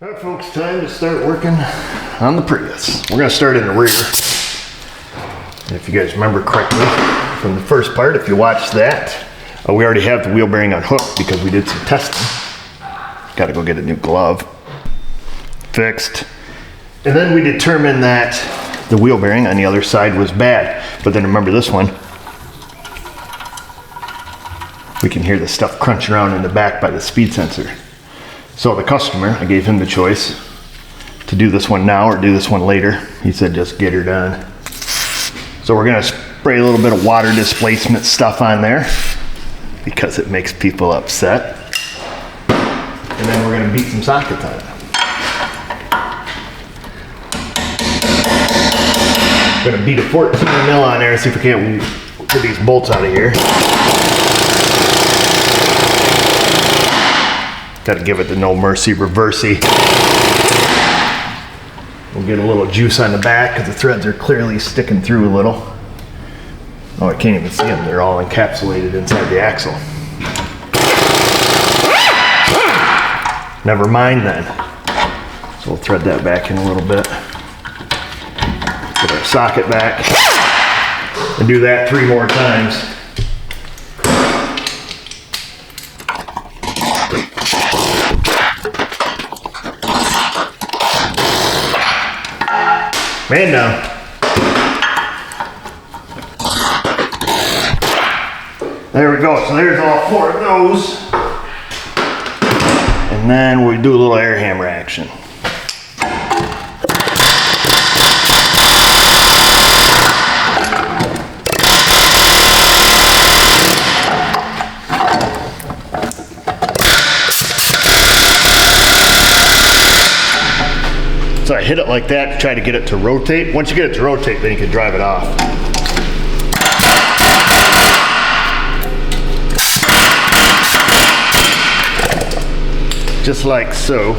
Alright folks, time to start working on the Prius. We're going to start in the rear. If you guys remember correctly from the first part, if you watched that, we already have the wheel bearing unhooked because we did some testing. Got to go get a new glove fixed. And then we determined that the wheel bearing on the other side was bad. But then remember this one, we can hear the stuff crunching around in the back by the speed sensor. So the customer, I gave him the choice to do this one now or do this one later. He said just get her done. So we're gonna spray a little bit of water displacement stuff on there because it makes people upset. And then we're gonna beat some sockets on it. We're gonna beat a 14 mil on there, see if we can't get these bolts out of here. Got to give it the no mercy reversey. We'll get a little juice on the back because the threads are clearly sticking through a little. Oh, I can't even see them. They're all encapsulated inside the axle. Never mind then. So we'll thread that back in a little bit. Get our socket back. And do that 3 more times. Man down. There we go. So there's all 4 of those. And then we do a little air hammer action. So I hit it like that to try to get it to rotate. Once you get it to rotate, then you can drive it off. Just like so.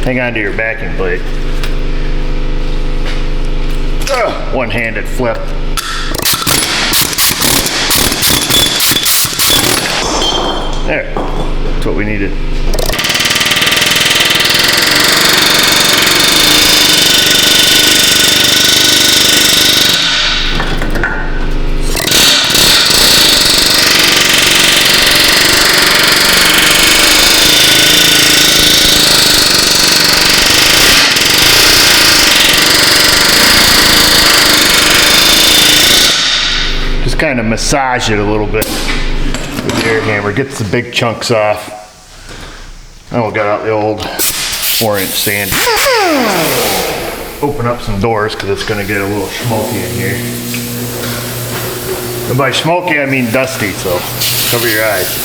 Hang on to your backing plate. One-handed flip. There. That's what we needed. Kind of massage it a little bit with the air hammer, gets the big chunks off. Then we'll get out the old 4-inch sander. Open up some doors because it's going to get a little smoky in here. And by smoky I mean dusty, so cover your eyes.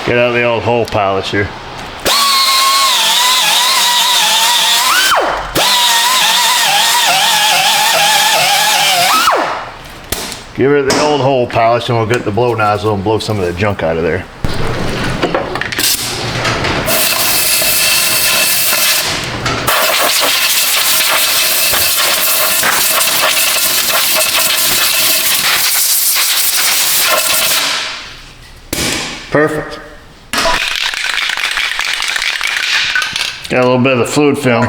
Get out the old hole polisher. Give her the old hole polish and we'll get the blow nozzle and blow some of the junk out of there. Perfect. Got a little bit of the fluid film.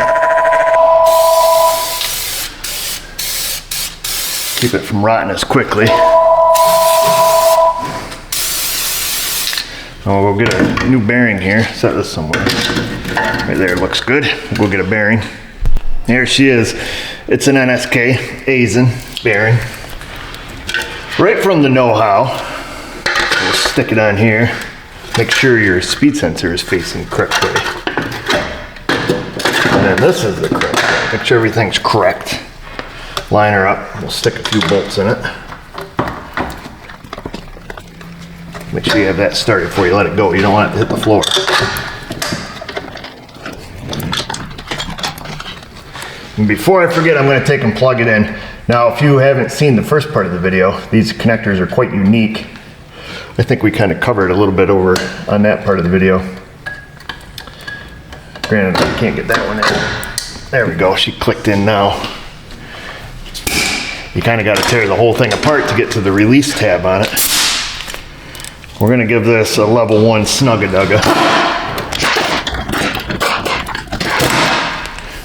Keep it from rotting as quickly. I'll go get a new bearing here. Set this somewhere. Right there, looks good. We'll go get a bearing. There she is. It's an NSK Aizen bearing. Right from the know-how. We'll stick it on here. Make sure your speed sensor is facing correctly. And then this is the correct way. Make sure everything's correct. Line her up. We'll stick a few bolts in it. Make sure you have that started before you let it go. You don't want it to hit the floor. And before I forget, I'm going to take and plug it in. Now, if you haven't seen the first part of the video, these connectors are quite unique. I think we kind of covered a little bit over on that part of the video. Granted, I can't get that one in. There we go, she clicked in now. You kind of got to tear the whole thing apart to get to the release tab on it. We're going to give this a level 1 snug-a-dugga.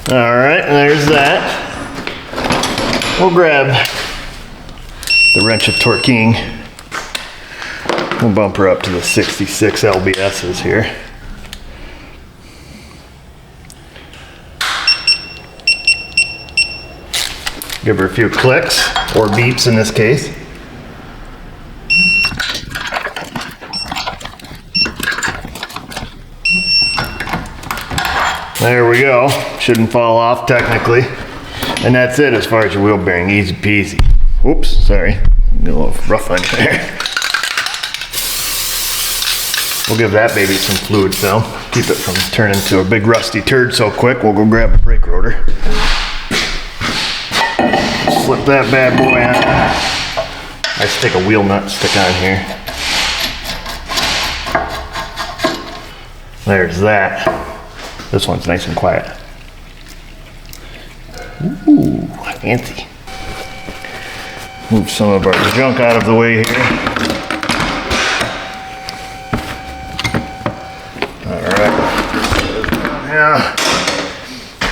All right, there's that. We'll grab the wrench of torquing. We'll bump her up to the 66 LBSs here. Give her a few clicks, or beeps in this case. There we go. Shouldn't fall off technically. And that's it as far as your wheel bearing. Easy peasy. Oops, sorry. Get a little rough on there. We'll give that baby some fluid film. Keep it from turning into a big rusty turd so quick. We'll go grab a brake rotor. Slip that bad boy on. I stick a wheel nut stick on here. There's that. This one's nice and quiet. Ooh, fancy. Move some of our junk out of the way here. Alright. Yeah.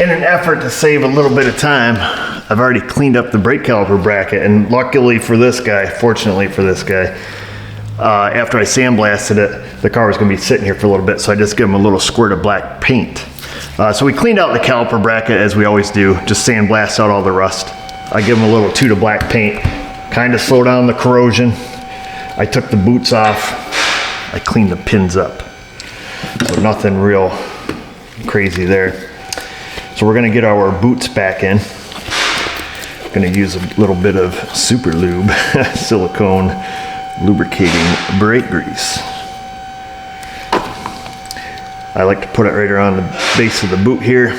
In an effort to save a little bit of time, I've already cleaned up the brake caliper bracket, and luckily for this guy, fortunately for this guy, after I sandblasted it, the car was going to be sitting here for a little bit, so I just give him a little squirt of black paint. So we cleaned out the caliper bracket as we always do, just sandblast out all the rust. I give him a little toot of black paint, kind of slow down the corrosion. I took the boots off, I cleaned the pins up. So nothing real crazy there. So we're going to get our boots back in. Going to use a little bit of super lube, silicone lubricating brake grease. I like to put it right around the base of the boot here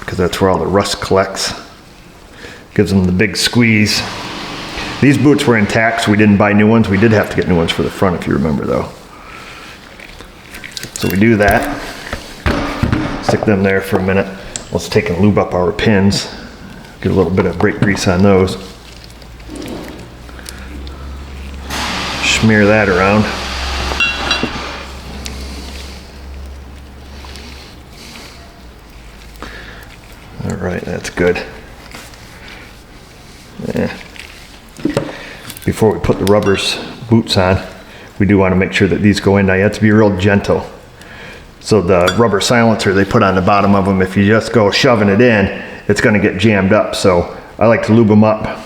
because that's where all the rust collects. Gives them the big squeeze. These boots were intact, so we didn't buy new ones. We did have to get new ones for the front, if you remember, though. So we do that. Stick them there for a minute. Let's take and lube up our pins. Get a little bit of brake grease on those. Smear that around. All right, that's good. Yeah. Before we put the boots on, we do want to make sure that these go in. Now you have to be real gentle. So the rubber silencer they put on the bottom of them, if you just go shoving it in, it's going to get jammed up. So I like to lube them up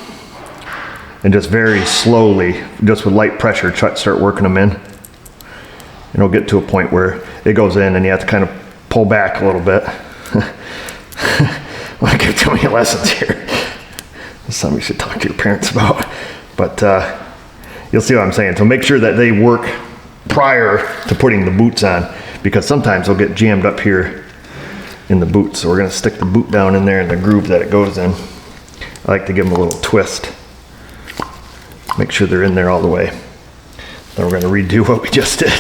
and just very slowly, just with light pressure, try to start working them in. And it'll get to a point where it goes in and you have to kind of pull back a little bit. I give too many lessons here. That's something you should talk to your parents about. But you'll see what I'm saying. So make sure that they work prior to putting the boots on, because sometimes they'll get jammed up here in the boot. So we're going to stick the boot down in there in the groove that it goes in. I like to give them a little twist. Make sure they're in there all the way. Then we're going to redo what we just did.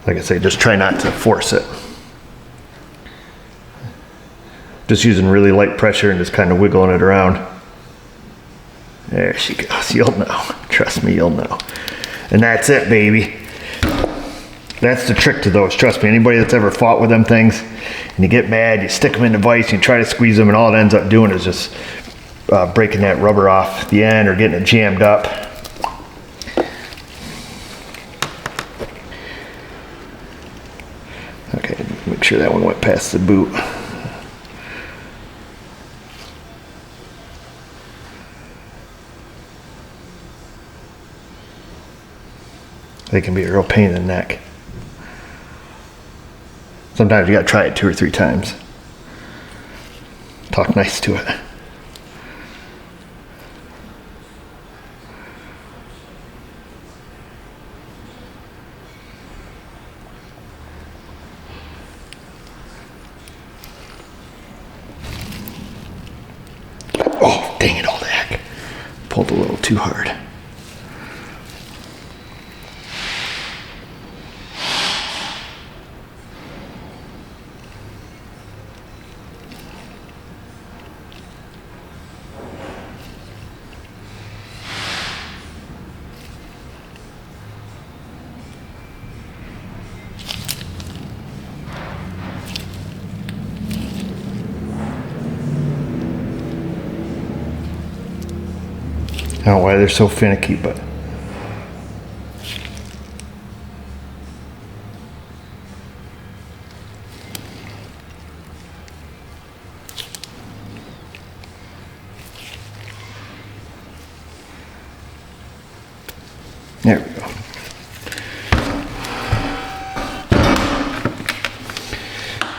Like I say, just try not to force it. Just using really light pressure and just kind of wiggling it around. There she goes. You'll know. Trust me, you'll know. And that's it, baby. That's the trick to those. Trust me, anybody that's ever fought with them things and you get mad, you stick them in the vise, you try to squeeze them, and all it ends up doing is just breaking that rubber off the end or getting it jammed up. Okay, make sure that one went past the boot. They can be a real pain in the neck. Sometimes you gotta try it 2 or 3 times. Talk nice to it. too hard. I don't know why they're so finicky, but there we go.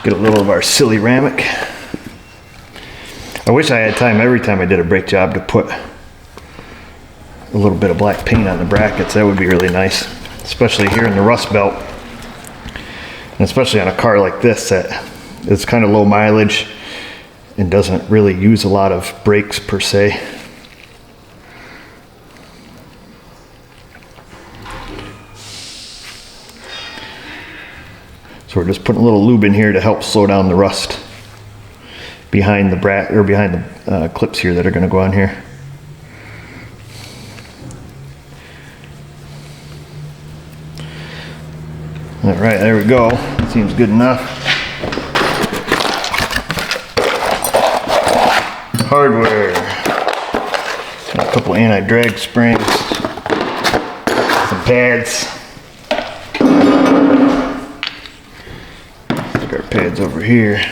Get a little of our silly ceramic. I wish I had time every time I did a brake job to put a little bit of black paint on the brackets. That would be really nice, especially here in the Rust Belt, and especially on a car like this that is kind of low mileage and doesn't really use a lot of brakes per se. So we're just putting a little lube in here to help slow down the rust behind the clips here that are going to go on here. All right, there we go. Seems good enough. Hardware. Got a couple anti-drag springs, some pads. Stick our pads over here.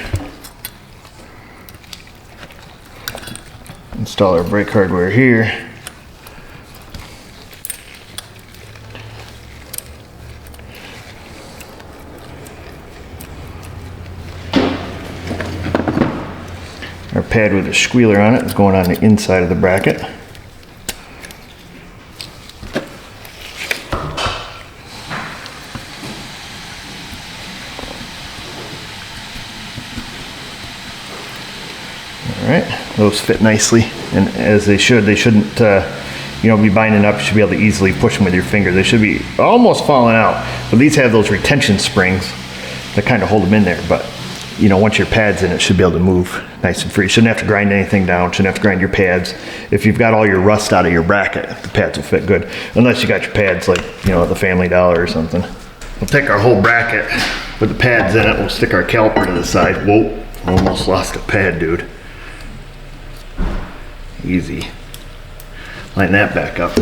Install our brake hardware here. Our pad with a squealer on it is going on the inside of the bracket. Alright, those fit nicely, and as they should. They shouldn't be binding up. You should be able to easily push them with your finger. They should be almost falling out, but these have those retention springs that kind of hold them in there. But once your pad's in, it should be able to move nice and free. You shouldn't have to grind anything down, shouldn't have to grind your pads. If you've got all your rust out of your bracket, the pads will fit good. Unless you got your pads like, at the Family Dollar or something. We'll take our whole bracket with the pads in it. We'll stick our caliper to the side. Whoa, almost lost a pad, dude. Easy. Line that back up.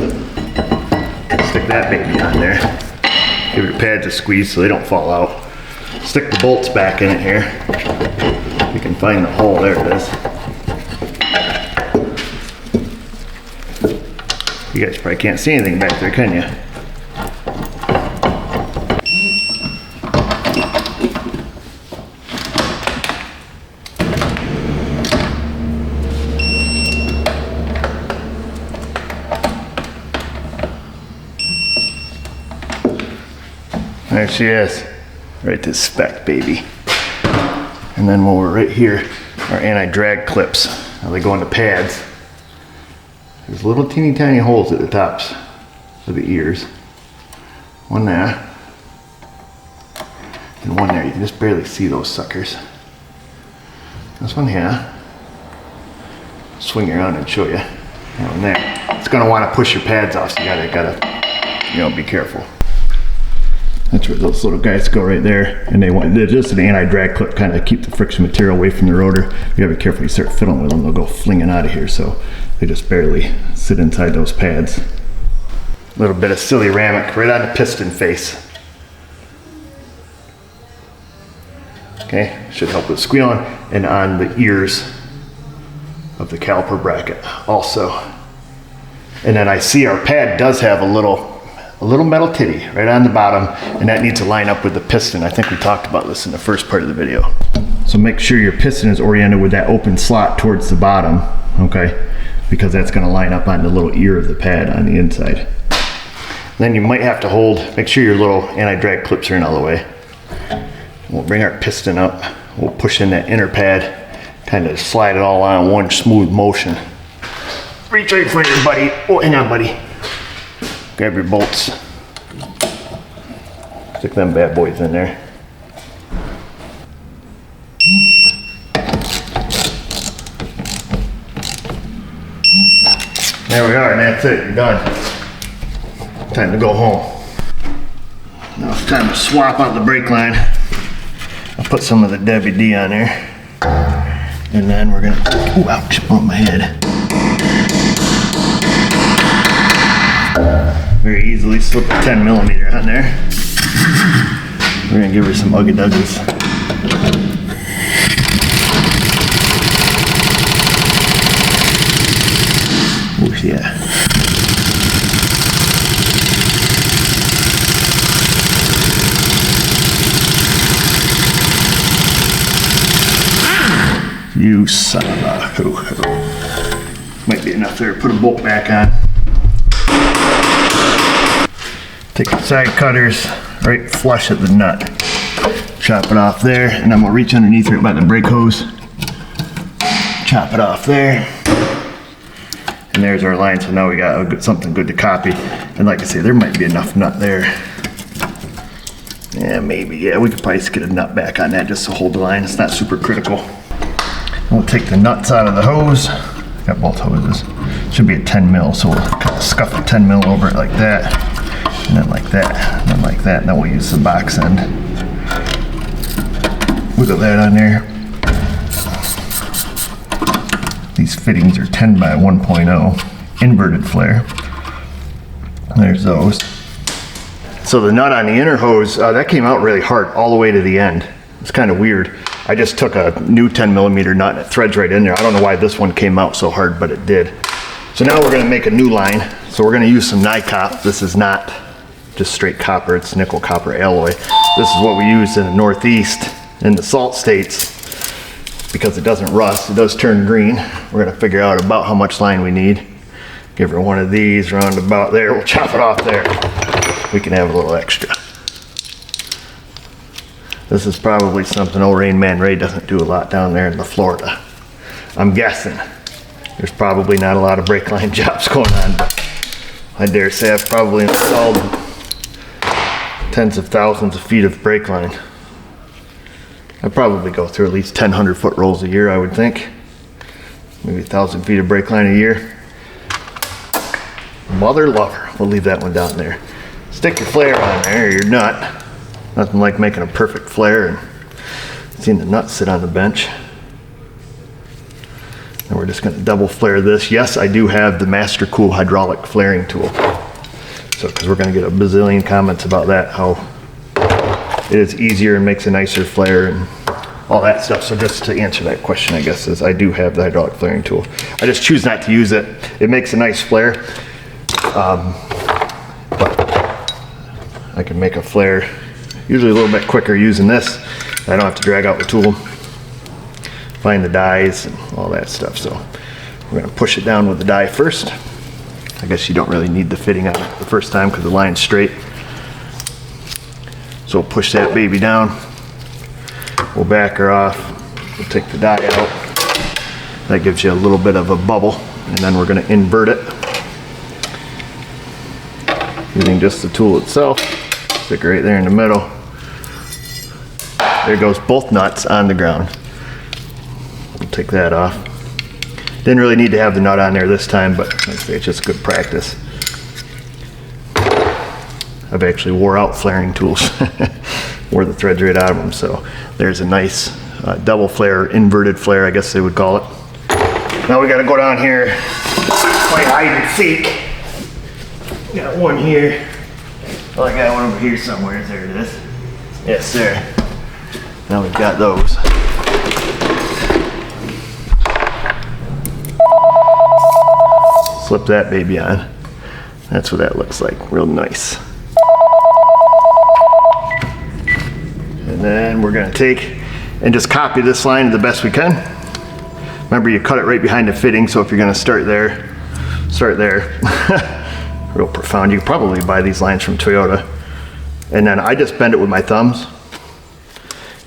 Stick that baby on there. Give your pads a squeeze so they don't fall out. Stick the bolts back in it here. You can find the hole. There it is. You guys probably can't see anything back there, can you? There she is. Right to spec, baby. And then while we're right here, our anti-drag clips. Now they go into pads. There's little teeny tiny holes at the tops of the ears. One there. And one there. You can just barely see those suckers. This one here. Swing around and show you. That one there. It's gonna want to push your pads off, so you gotta be careful. That's where those little guys go right there, and they're just an anti-drag clip, kind of keep the friction material away from the rotor. You gotta be careful. You start fiddling with them, they'll go flinging out of here. So they just barely sit inside those pads. A little bit of silly ceramic right on the piston face. Okay, should help with squealing, and on the ears of the caliper bracket also. And then I see our pad does have a little metal titty right on the bottom, and that needs to line up with the piston. I think we talked about this in the first part of the video. So make sure your piston is oriented with that open slot towards the bottom, okay? Because that's gonna line up on the little ear of the pad on the inside. Then you might have to make sure your little anti-drag clips are in all the way. We'll bring our piston up. We'll push in that inner pad, kind of slide it all on one smooth motion. reach right for your buddy. Oh, hang on, buddy. Grab your bolts. Stick them bad boys in there. There we are, and that's it. You're done. Time to go home. Now it's time to swap out the brake line. I'll put some of the WD on there. And then we're gonna, ooh, ouch, on my head. Very easily slip a 10 millimeter on there. We're gonna give her some uggy duggies. Ooh, yeah. You son of a hoo-hoo. Might be enough there. Put a bolt back on. Take the side cutters right flush at the nut. Chop it off there, and I'm gonna reach underneath right by the brake hose. Chop it off there. And there's our line, so now we got something good to copy. And like I say, there might be enough nut there. Yeah, maybe. Yeah, we could probably just get a nut back on that just to hold the line. It's not super critical. We'll take the nuts out of the hose. Got both hoses. Should be a 10 mil, so we'll kind of scuff a 10 mil over it like that, and then like that, and then like that, and then we'll use the box end. Wiggle that on there. These fittings are 10 by 1.0, inverted flare. There's those. So the nut on the inner hose, that came out really hard all the way to the end. It's kind of weird. I just took a new 10 millimeter nut and it threads right in there. I don't know why this one came out so hard, but it did. So now we're gonna make a new line. So we're gonna use some NiCop. This is not just straight copper, it's nickel copper alloy. This is what we use in the Northeast, in the salt states, because it doesn't rust, it does turn green. We're gonna figure out about how much line we need. Give her one of these around about there. We'll chop it off there. We can have a little extra. This is probably something old Rain Man Ray doesn't do a lot down there in the Florida. I'm guessing. There's probably not a lot of brake line jobs going on, but I dare say I've probably installed tens of thousands of feet of brake line. I probably go through at least 1,000 foot rolls a year, I would think. Maybe 1,000 feet of brake line a year. Mother lover. We'll leave that one down there. Stick your flare on there, or your nut. Nothing like making a perfect flare and seeing the nut sit on the bench. And we're just gonna double flare this. Yes, I do have the Master Cool hydraulic flaring tool. So, because we're gonna get a bazillion comments about that, how it is easier and makes a nicer flare and all that stuff. So just to answer that question, I guess, is I do have the hydraulic flaring tool. I just choose not to use it. It makes a nice flare, but I can make a flare usually a little bit quicker using this. I don't have to drag out the tool, find the dies and all that stuff. So we're gonna push it down with the die first. I guess you don't really need the fitting on it the first time because the line's straight. So we'll push that baby down. We'll back her off. We'll take the die out. That gives you a little bit of a bubble, and then we're gonna invert it using just the tool itself. Stick it right there in the middle. There goes both nuts on the ground. We'll take that off. Didn't really need to have the nut on there this time, but like I say, it's just good practice. I've actually wore out flaring tools. Wore the threads right out of them. So there's a nice double flare, inverted flare, I guess they would call it. Now we gotta go down here, play hide and seek. Got one here. Oh, I got one over here somewhere. There it is. Yes, sir. Now we've got those. Slip that baby on. That's what that looks like. Real nice. And then we're gonna take and just copy this line the best we can. Remember, you cut it right behind the fitting, so if you're gonna start there, start there. Real profound. You can probably buy these lines from Toyota. And then I just bend it with my thumbs.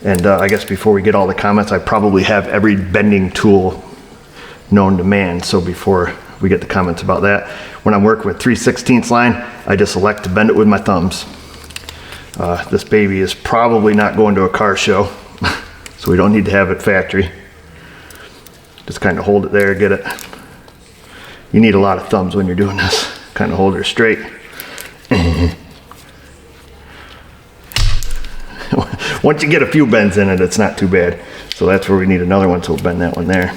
And I guess before we get all the comments, I probably have every bending tool known to man. So before we get the comments about that. When I'm working with 3/16 line, I just elect to bend it with my thumbs. This baby is probably not going to a car show, so we don't need to have it factory. Just kind of hold it there, get it. You need a lot of thumbs when you're doing this. Kind of hold her straight. Once you get a few bends in it, it's not too bad. So that's where we need another one, so we'll bend that one there.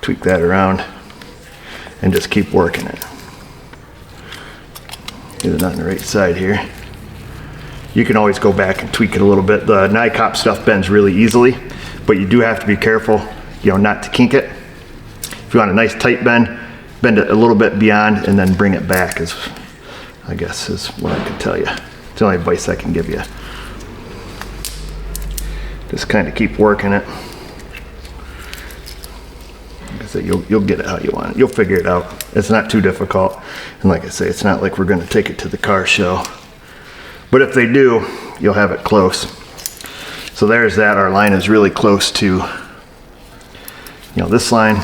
Tweak that around and just keep working it. Get it on the right side here. You can always go back and tweak it a little bit. The NICOP stuff bends really easily, but you do have to be careful, you know, not to kink it. If you want a nice tight bend, bend it a little bit beyond and then bring it back, is, I guess, is what I can tell you. It's the only advice I can give you. Just kind of keep working it. Like I said, you'll get it how you want it. You'll figure it out. It's not too difficult. And like I say, it's not like we're going to take it to the car show. But if they do, you'll have it close. So there's that. Our line is really close to, you know, this line,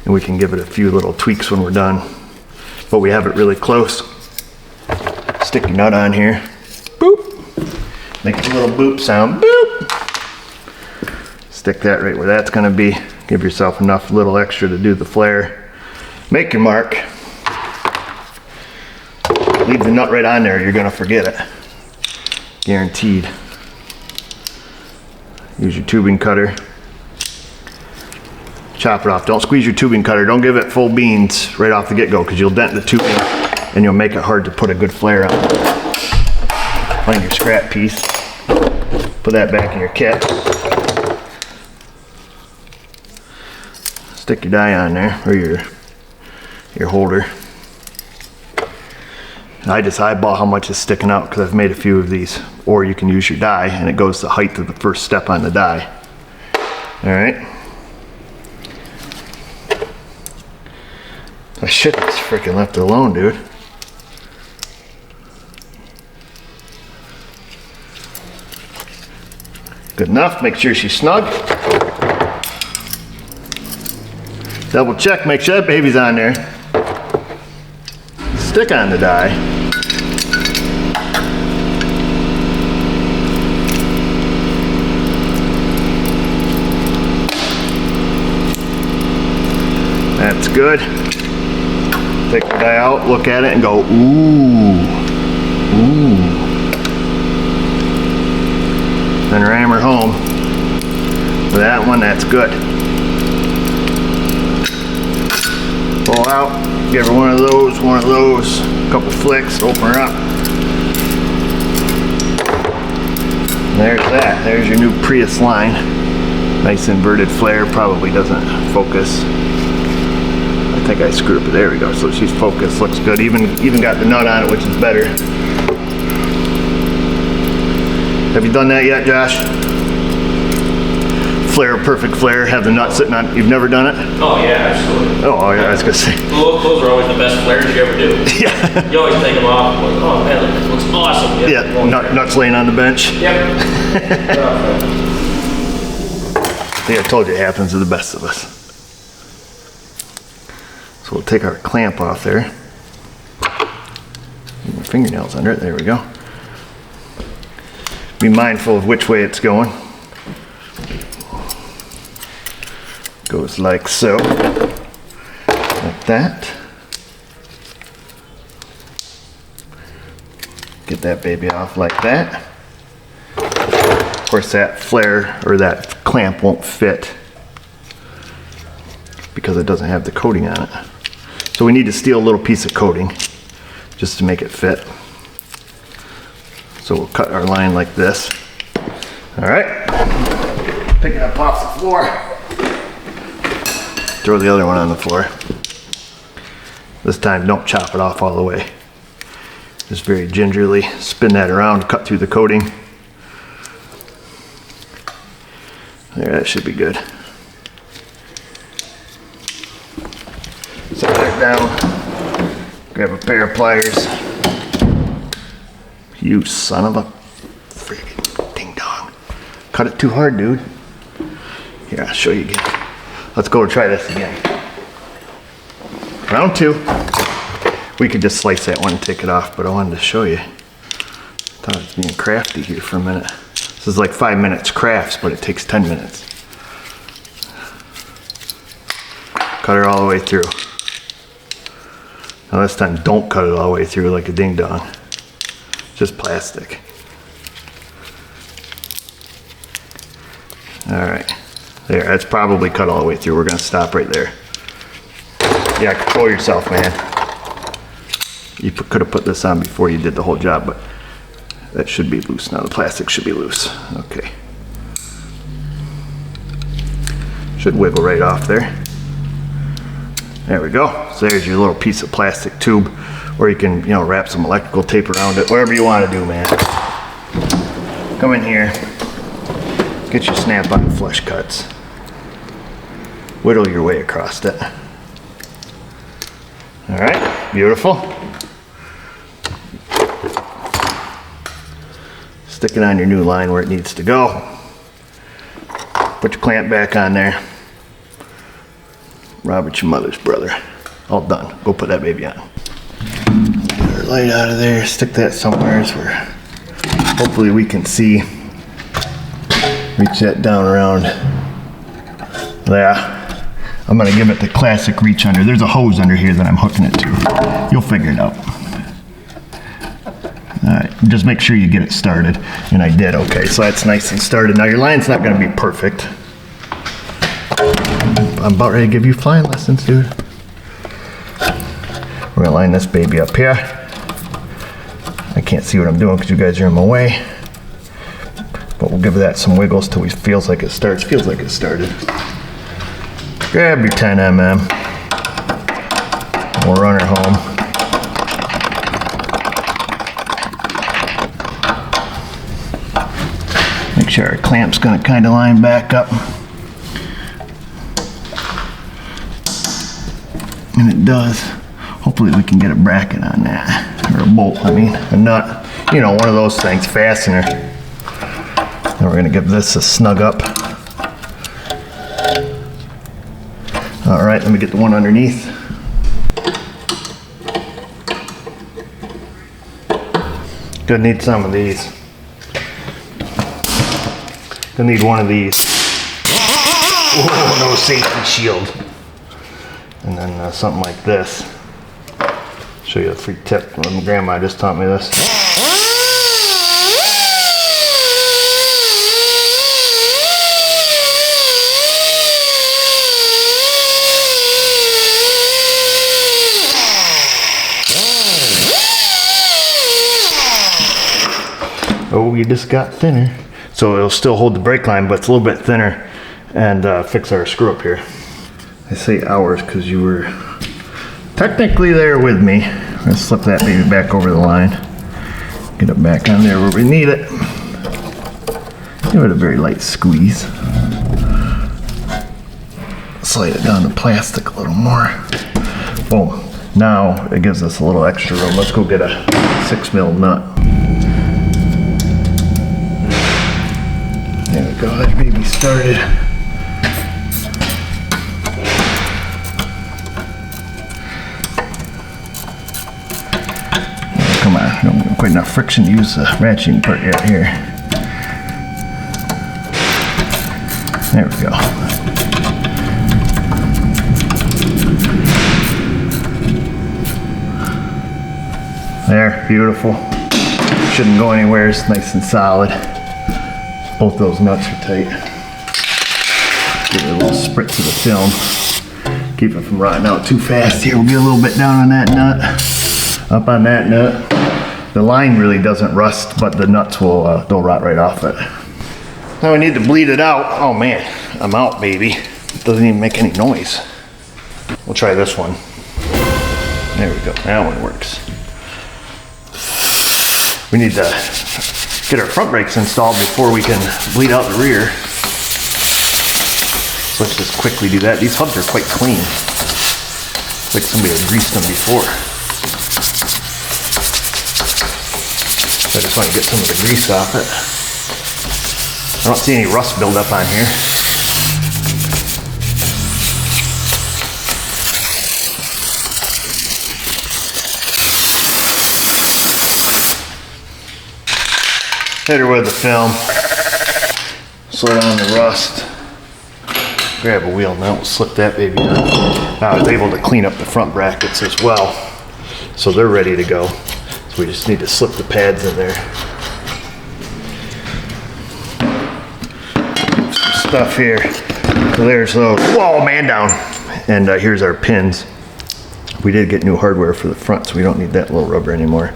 and we can give it a few little tweaks when we're done. But we have it really close. Stick your nut on here. Boop. Make a little boop sound. Boop. Stick that right where that's going to be. Give yourself enough little extra to do the flare. Make your mark. Leave the nut right on there, you're going to forget it. Guaranteed. Use your tubing cutter. Chop it off. Don't squeeze your tubing cutter. Don't give it full beans right off the get-go, because you'll dent the tubing and you'll make it hard to put a good flare on. Find your scrap piece. Put that back in your kit. Stick your die on there, or your holder. I just eyeball how much is sticking out, because I've made a few of these. Or you can use your die, and it goes the height of the first step on the die. All right. I should have just freaking left it alone, dude. Good enough. Make sure she's snug. Double check, make sure that baby's on there. Stick on the die. That's good. Take the die out, look at it, and go, ooh, ooh. Then ram her home. For that one, that's good. Pull out, give her one of those, a couple flicks, open her up. There's that, there's your new Prius line. Nice inverted flare, probably doesn't focus. I think I screwed up, there we go, so she's focused, looks good. Even got the nut on it, which is better. Have you done that yet, Josh? Flare, perfect flare, have the nut sitting on. You've never done it? Oh yeah, absolutely. Oh yeah, I was gonna say. Those are always the best flares you ever do. Yeah. You always take them off. Like, oh man, this looks awesome. Yeah. Nuts laying on the bench. Yep. See, I told you it happens to the best of us. So we'll take our clamp off there. Fingernails under it. There we go. Be mindful of which way it's going. Goes like so. Like that. Get that baby off like that. Of course, that flare or that clamp won't fit because it doesn't have the coating on it. So we need to steal a little piece of coating just to make it fit. So we'll cut our line like this. All right, pick it up off the floor. Throw the other one on the floor. This time don't chop it off all the way. Just very gingerly spin that around, cut through the coating. There, that should be good. Set that down. Grab a pair of pliers. You son of a freaking ding dong. Cut it too hard, dude. Here, I'll show you again. Let's go try this again. Round 2. We could just slice that one and take it off, but I wanted to show you. Thought I was being crafty here for a minute. This is like 5 minutes crafts, but it takes 10 minutes. Cut it all the way through. Now this time, don't cut it all the way through like a ding dong. Just plastic. All right, there, that's probably cut all the way through. We're gonna stop right there. Yeah, control yourself, man. You could have put this on before you did the whole job, but that should be loose now. The plastic should be loose. Okay. Should wiggle right off there. There we go. So there's your little piece of plastic tube, or you can, you know, wrap some electrical tape around it, whatever you want to do, man. Come in here, get your snap-on flush cuts. Whittle your way across it. All right, beautiful. Stick it on your new line where it needs to go. Put your clamp back on there. Robert, your mother's brother. All done. Go put that baby on. Get our light out of there. Stick that somewhere where hopefully we can see. Reach that down around. Yeah. I'm gonna give it the classic reach under. There's a hose under here that I'm hooking it to. You'll figure it out. All right, just make sure you get it started. And I did, okay, so that's nice and started. Now your line's not gonna be perfect. I'm about ready to give you flying lessons, dude. We're gonna line this baby up here. I can't see what I'm doing because you guys are in my way. But we'll give that some wiggles till it feels like it starts. Feels like it started. Grab your 10 mm. We'll run her home. Make sure our clamp's gonna kind of line back up. And it does. Hopefully we can get a bracket on that. Or a bolt, I mean, a nut. You know, one of those things, fastener. Then we're gonna give this a snug up. All right, let me get the one underneath. Gonna need some of these. Gonna need one of these. Oh, no safety shield. And then something like this. Show you a free tip. My grandma just taught me this. Oh, you just got thinner. So it'll still hold the brake line, but it's a little bit thinner, and fix our screw up here. I say ours because you were technically there with me. Let's slip that baby back over the line. Get it back on there where we need it. Give it a very light squeeze. Slide it down the plastic a little more. Boom. Now it gives us a little extra room. Let's go get a 6mm nut. There we go, that baby started. Come on, I don't have quite enough friction to use the ratcheting part yet here. There we go. There, beautiful. Shouldn't go anywhere, it's nice and solid. Both those nuts are tight. Give it a little spritz of the film. Keep it from rotting out too fast here. We'll get a little bit down on that nut. Up on that nut. The line really doesn't rust, but the nuts will they'll rot right off it. Now we need to bleed it out. Oh man, I'm out, baby. It doesn't even make any noise. We'll try this one. There we go, that one works. We need to get our front brakes installed before we can bleed out the rear. So let's just quickly do that. These hubs are quite clean. It's like somebody had greased them before. So I just want to get some of the grease off it. I don't see any rust buildup on here. Hit her with the film. Slow down the rust. Grab a wheel now, we'll slip that baby down. Now I was able to clean up the front brackets as well, so they're ready to go. So we just need to slip the pads in there. Some stuff here. So there's those. Whoa, man down. And here's our pins. We did get new hardware for the front, so we don't need that little rubber anymore.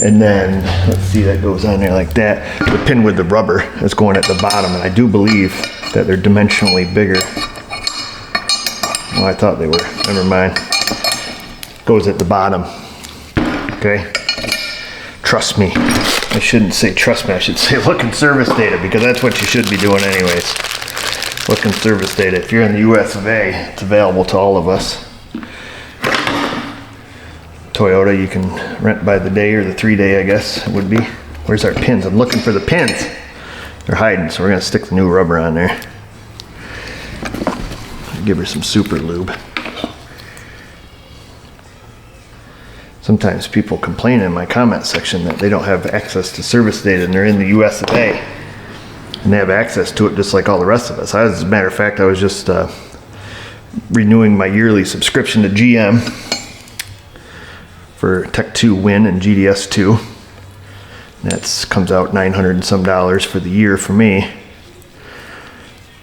And then, let's see, that goes on there like that. The pin with the rubber is going at the bottom, and I do believe that they're dimensionally bigger. Oh, I thought they were, never mind. Goes at the bottom, okay? Trust me. I shouldn't say trust me, I should say look in service data, because that's what you should be doing anyways. Look in service data. If you're in the US of A, it's available to all of us. Toyota, you can rent by the day or the 3-day, I guess it would be. Where's our pins? I'm looking for the pins. They're hiding, so we're gonna stick the new rubber on there. Give her some super lube. Sometimes people complain in my comment section that they don't have access to service data and they're in the US of A. And they have access to it just like all the rest of us. As a matter of fact, I was just renewing my yearly subscription to GM for Tech 2 Win and GDS 2. That comes out $900 and some for the year for me.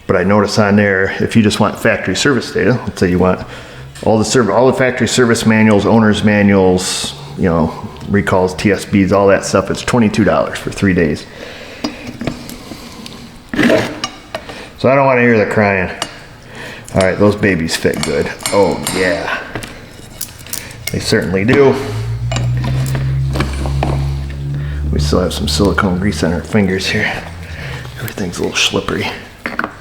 But I notice on there, if you just want factory service data, let's say you want all the factory service manuals, owner's manuals, you know, recalls, TSBs, all that stuff, it's $22 for 3 days. So I don't want to hear the crying. All right, those babies fit good. Oh yeah, they certainly do. We still have some silicone grease on our fingers here. Everything's a little slippery. I'm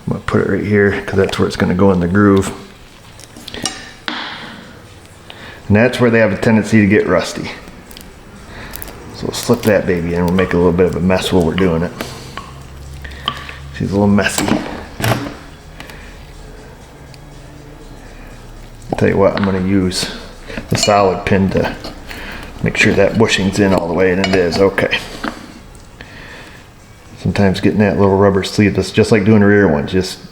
gonna put it right here because that's where it's gonna go in the groove. And that's where they have a tendency to get rusty. So we'll slip that baby in. We'll make a little bit of a mess while we're doing it. She's a little messy. I'll tell you what, I'm gonna use the solid pin to make sure that bushing's in all the way, and it is. Okay. Sometimes getting that little rubber sleeve, that's just like doing a rear one. These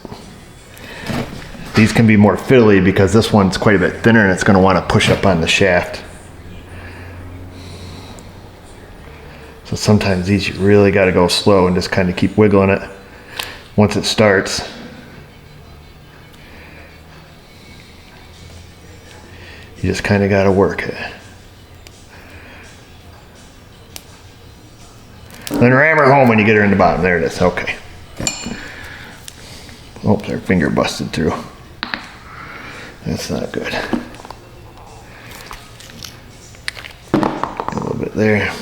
can be more fiddly because this one's quite a bit thinner and it's going to want to push up on the shaft. So sometimes these you really got to go slow and just kind of keep wiggling it. Once it starts, you just kind of got to work it. Then ram her home when you get her in the bottom. There it is. Okay. Oops, her finger busted through. That's not good. A little bit there.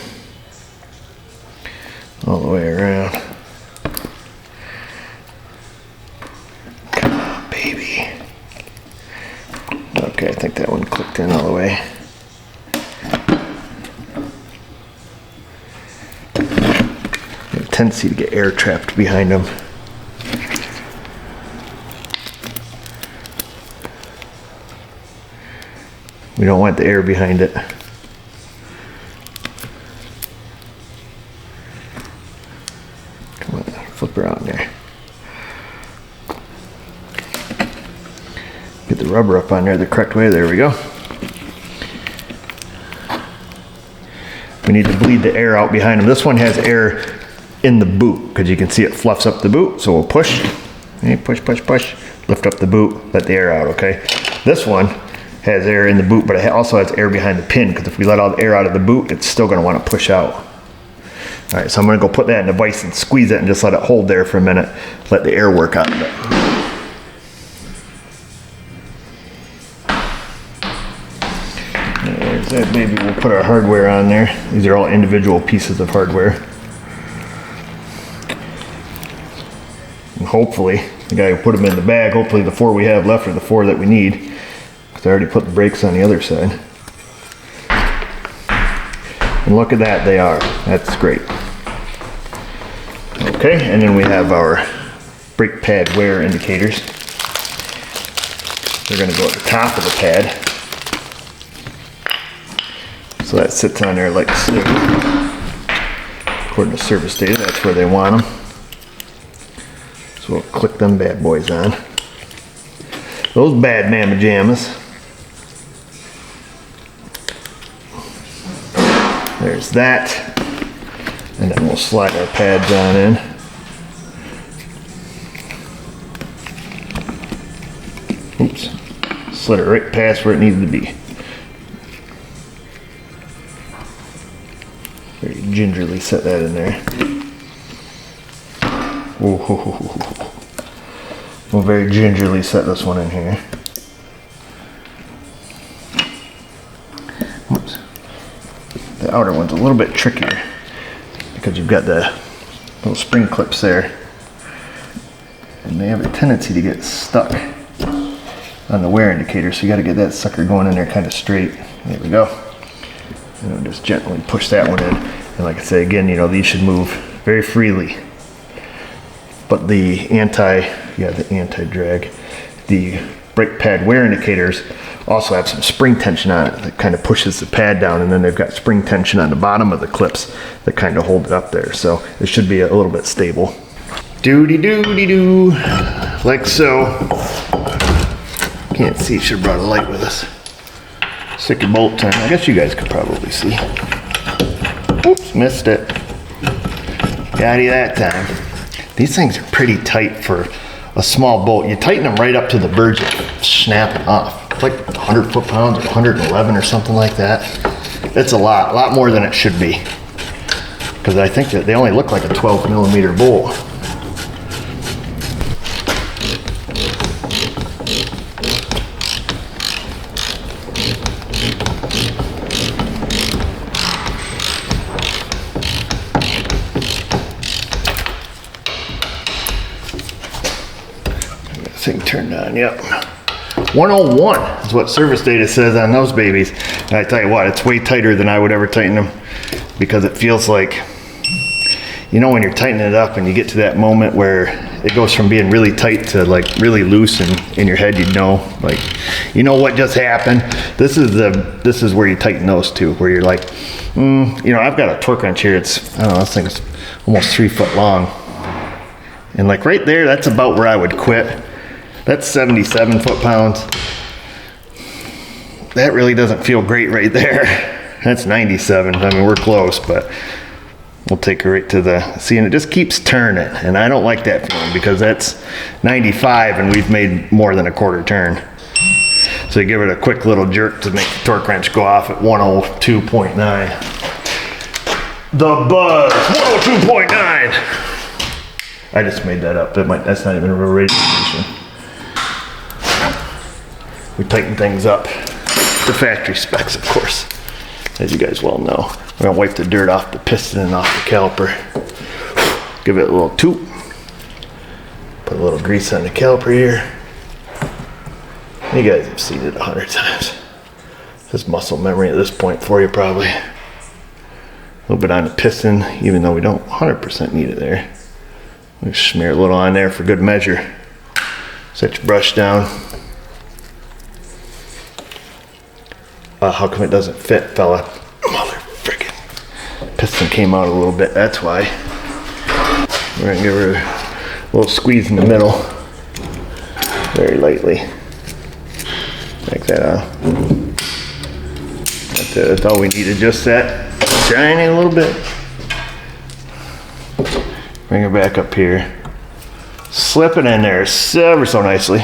All the way around. Come on, baby. Okay, I think that one clicked in all the way. Tendency to get air trapped behind them. We don't want the air behind it. Come on, flip her out in there. Get the rubber up on there the correct way. There we go. We need to bleed the air out behind them. This one has air in the boot because you can see it fluffs up the boot. So we'll push, okay, push, push, push, lift up the boot, let the air out, okay? This one has air in the boot, but it also has air behind the pin because if we let all the air out of the boot, it's still gonna wanna push out. All right, so I'm gonna go put that in the vise and squeeze it and just let it hold there for a minute, let the air work out of it. There's that baby. We'll put our hardware on there. These are all individual pieces of hardware. And hopefully, the guy who put them in the bag, hopefully the 4 we have left are the 4 that we need. Because I already put the brakes on the other side. And look at that, they are. That's great. Okay, and then we have our brake pad wear indicators. They're going to go at the top of the pad. So that sits on there like so. according to service data, that's where they want them. So we'll click them bad boys on. Those bad mamma jammas. There's that. And then we'll slide our pads on in. Oops. Slid it right past where it needed to be. Very gingerly set that in there. Ooh. We'll very gingerly set this one in here. Oops. The outer one's a little bit trickier because you've got the little spring clips there, and they have a tendency to get stuck on the wear indicator, so you got to get that sucker going in there kind of straight. There we go. And we'll just gently push that one in. And like I say again, you know, these should move very freely. But the anti-drag, the brake pad wear indicators also have some spring tension on it that kind of pushes the pad down, and then they've got spring tension on the bottom of the clips that kind of hold it up there. So it should be a little bit stable. Doody-doo-dee-doo, like so. Can't see, should have brought a light with us. Stick your bolt in. I guess you guys could probably see. Oops, missed it. Got you that time. These things are pretty tight for a small boat. You tighten them right up to the verge of snapping off. It's like 100 foot-pounds or 111 or something like that. It's a lot more than it should be. Because I think that they only look like a 12 millimeter bolt. Thing turned on, yep. 101 is what service data says on those babies. And I tell you what, it's way tighter than I would ever tighten them, because it feels like, you know, when you're tightening it up and you get to that moment where it goes from being really tight to like really loose, and in your head you'd know, like, you know what just happened. This is where you tighten those two, where you're like, you know, I've got a torque wrench here. It's, I don't know, this thing's almost 3 foot long, and like right there, that's about where I would quit. That's 77 foot-pounds. That really doesn't feel great right there. That's 97. I mean, we're close, but we'll take her right to the, see, and it just keeps turning. And I don't like that feeling, because that's 95 and we've made more than a quarter turn. So you give it a quick little jerk to make the torque wrench go off at 102.9. The buzz, 102.9. I just made that up. That's not even a real radio station. We tighten things up. The factory specs, of course, as you guys well know. We're gonna wipe the dirt off the piston and off the caliper. Give it a little toot. Put a little grease on the caliper here. You guys have seen it 100 times. Just muscle memory at this point for you, probably. A little bit on the piston, even though we don't 100% need it there. We smear a little on there for good measure. Set your brush down. How come it doesn't fit, fella? Mother frickin'. Piston came out a little bit, that's why. We're gonna give her a little squeeze in the middle. Very lightly. Like that. That's it, that's all we needed, just that shiny a little bit. Bring her back up here. Slip it in there ever so nicely.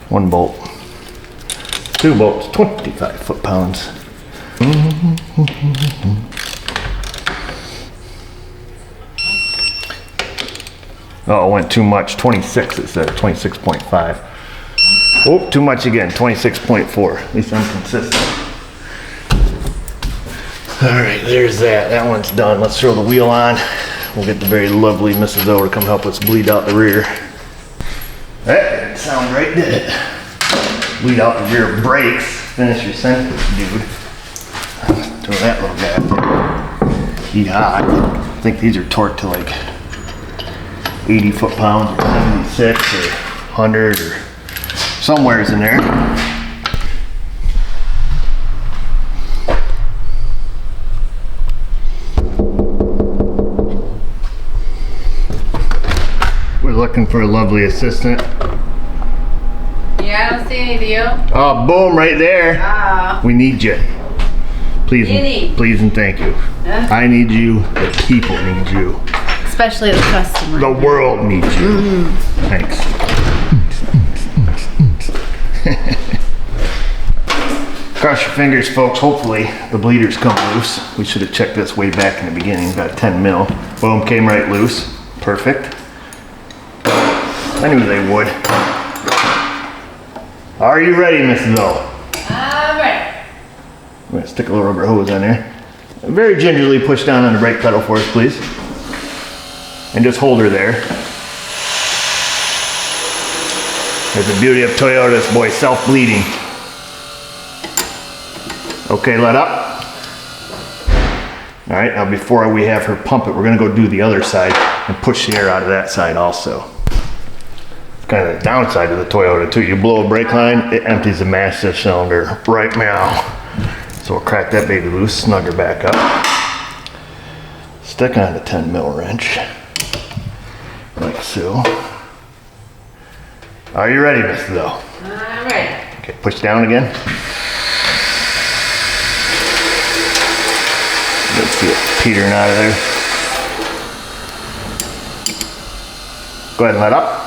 One bolt. 2 bolts, 25 foot-pounds. Oh, it went too much. 26, it said 26.5. Oh, too much again, 26.4. At least I'm consistent. All right, there's that. That one's done. Let's throw the wheel on. We'll get the very lovely Mrs. O to come help us bleed out the rear. That didn't sound right, did it? Bleed out the rear brakes. Finish your sentence, dude. Throw that little guy up there. Yeah, I think these are torqued to like 80 foot-pounds or 76 or 100 or somewhere's in there. looking for a lovely assistant. Yeah, I don't see any, do you? Oh, boom, right there. We need you. Please, please and thank you. I need you. The people need you. Especially the customer. The world needs you. Thanks. Cross your fingers, folks. Hopefully the bleeders come loose. We should have checked this way back in the beginning. Got 10 mil. Boom, came right loose. Perfect. I knew they would. Are you ready, Mrs. O? I'm ready. I'm gonna stick a little rubber hose on there. Very gingerly push down on the brake pedal for us, please. And just hold her there. There's the beauty of Toyotas, boy, self-bleeding. Okay, let up. All right, now before we have her pump it, we're gonna go do the other side and push the air out of that side also. It's kind of the downside of the Toyota too. You blow a brake line, it empties the master cylinder right now. So we'll crack that baby loose, snug her back up. Stick on the 10 mil wrench, like so. Are you ready, Mrs. O? I'm ready. Okay, push down again. Let's see it petering out of there. Go ahead and let up.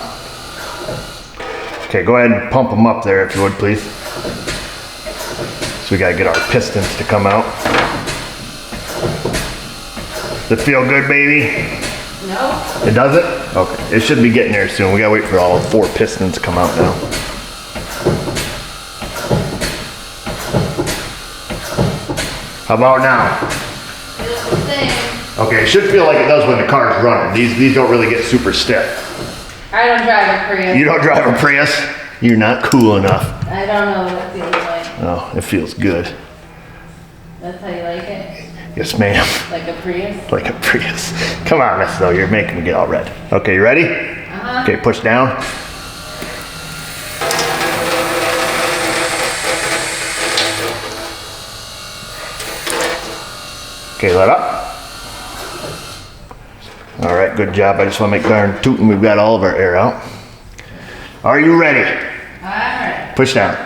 Okay, go ahead and pump them up there if you would, please. So we gotta get our pistons to come out. Does it feel good, baby? No. It doesn't? Okay, it should be getting there soon. We gotta wait for all 4 pistons to come out now. How about now? Feels the same. Okay, it should feel like it does when the car's running. These don't really get super stiff. I don't drive a Prius. You don't drive a Prius? You're not cool enough. I don't know what it feels like. Oh, it feels good. That's how you like it? Yes, ma'am. Like a Prius? Like a Prius. Come on, Miss O, you're making me get all red. Okay, you ready? Okay, push down. Okay, let up. All right, good job. I just want to make darn tootin' we've got all of our air out. Are you ready? I'm ready. Push down.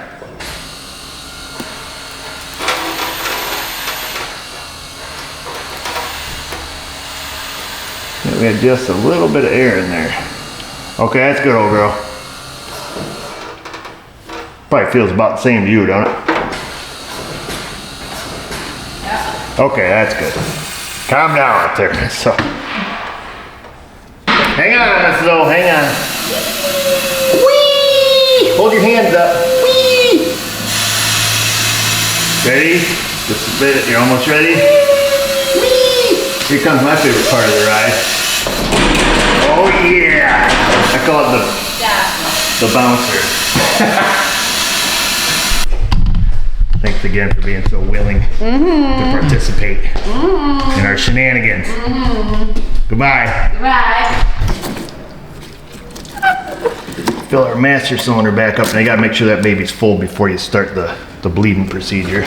We had just a little bit of air in there. Okay, that's good, old girl. Probably feels about the same to you, don't it? Yeah. Okay, that's good. Calm down up there. So, hang on, Mrs. O, hang on. Whee! Hold your hands up. Whee! Ready? Just a bit. You're almost ready? Whee! Here comes my favorite part of the ride. Oh yeah! I call it the bouncer. Thanks again for being so willing to participate in our shenanigans. Goodbye. Goodbye. Fill our master cylinder back up, and I gotta make sure that baby's full before you start the bleeding procedure.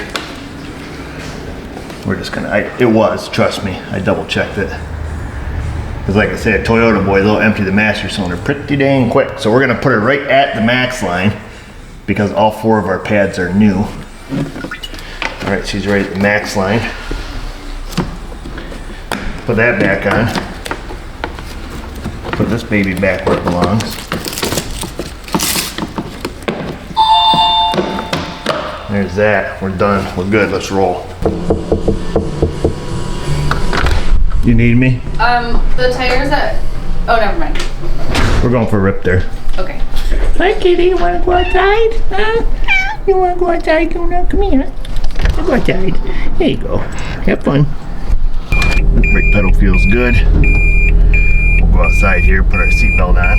We're just gonna, it was, trust me, I double checked it. Because like I said, Toyota boy, they'll empty the master cylinder pretty dang quick. So we're gonna put her right at the max line because all 4 of our pads are new. All right, she's right at the max line. Put that back on. Put this baby back where it belongs. There's that, we're done, we're good, let's roll. You need me? The tires at, oh, never mind. We're going for a rip there. Okay. Hi, kitty. You want to go outside? Huh? You want to go outside? Come here. Go outside. There you go. Have fun. The brake pedal feels good. We'll go outside here, put our seatbelt on.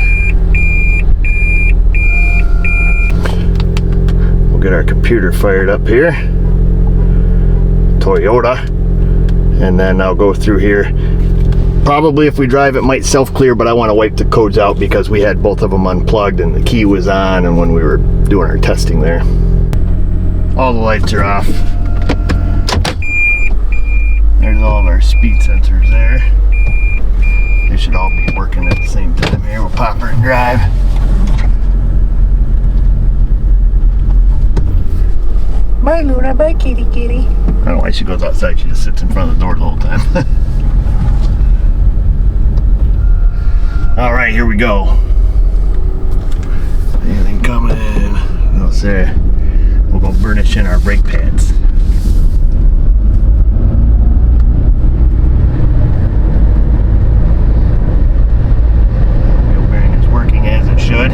We'll get our computer fired up here. Toyota. And then I'll go through here. Probably if we drive it might self-clear, but I want to wipe the codes out because we had both of them unplugged and the key was on, and when we were doing our testing there. All the lights are off. There's all of our speed sensors there. They should all be working at the same time. Here, we'll pop her and drive. Bye, Luna. Bye, kitty kitty. I don't know why she goes outside. She just sits in front of the door the whole time. All right, here we go. Anything coming? No, sir. We'll go burnish in our brake pads. Wheel bearing is working as it should.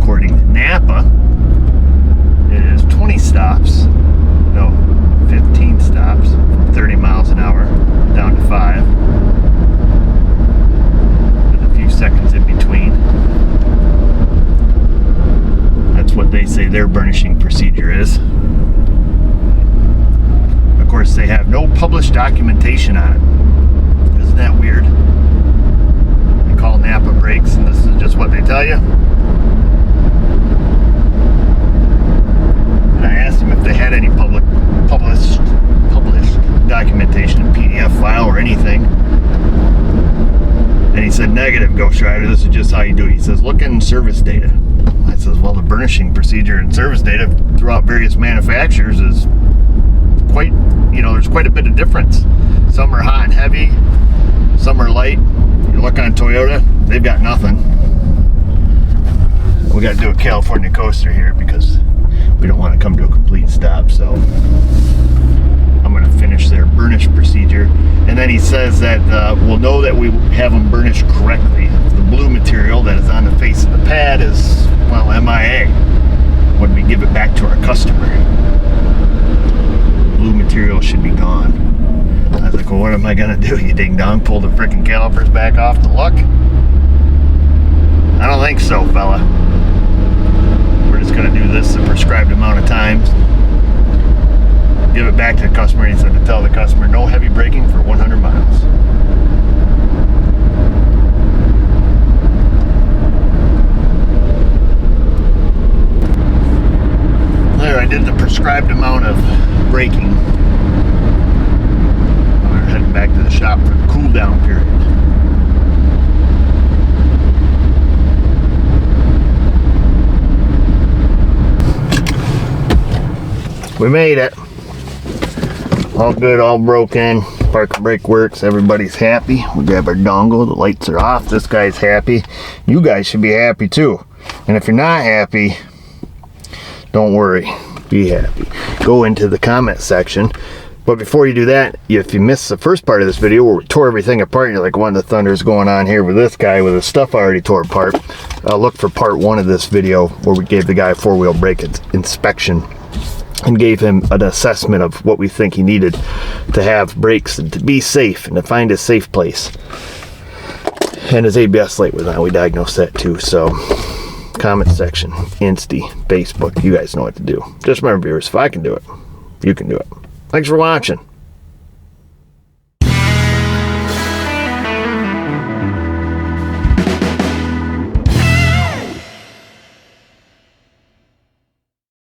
According to Napa, it is 20 stops. No, 15 stops from 30 miles an hour down to 5. With a few seconds in between. That's what they say their burnishing procedure is. Of course, they have no published documentation on it. Isn't that weird? They call Napa brakes, and this is just what they tell you. And I asked them if they had any published documentation in PDF file or anything. And he said, negative, Ghost Rider, this is just how you do it. He says, look in service data. I says, well, the burnishing procedure and service data throughout various manufacturers is quite, there's quite a bit of difference. Some are hot and heavy, some are light. You look on Toyota, they've got nothing. We got to do a California coaster here because we don't want to come to a complete stop, so I'm going to finish their burnish procedure. And then he says that we'll know that we have them burnished correctly. The blue material that is on the face of the pad is, well, MIA when we give it back to our customer. The blue material should be gone. I was like, well, what am I going to do? You ding dong, pull the frickin' calipers back off to look? I don't think so, fella. We're just going to do this a prescribed amount of times. Give it back to the customer. He said to tell the customer no heavy braking for 100 miles. There, I did the prescribed amount of braking. We're heading back to the shop for the cool down period. We made it. All good, all broken. Park and brake works. Everybody's happy. We grab our dongle. The lights are off. This guy's happy. You guys should be happy too. And if you're not happy, don't worry. Be happy. Go into the comment section. But before you do that, if you missed the first part of this video where we tore everything apart, you're like, what in the thunder is going on here with this guy with his stuff already tore apart, look for part 1 of this video where we gave the guy a 4-wheel brake inspection and gave him an assessment of what we think he needed to have brakes and to be safe and to find a safe place. And his ABS light was on. We diagnosed that too. So comment section, Insta, Facebook, you guys know what to do. Just remember, viewers, if I can do it, you can do it. Thanks for watching.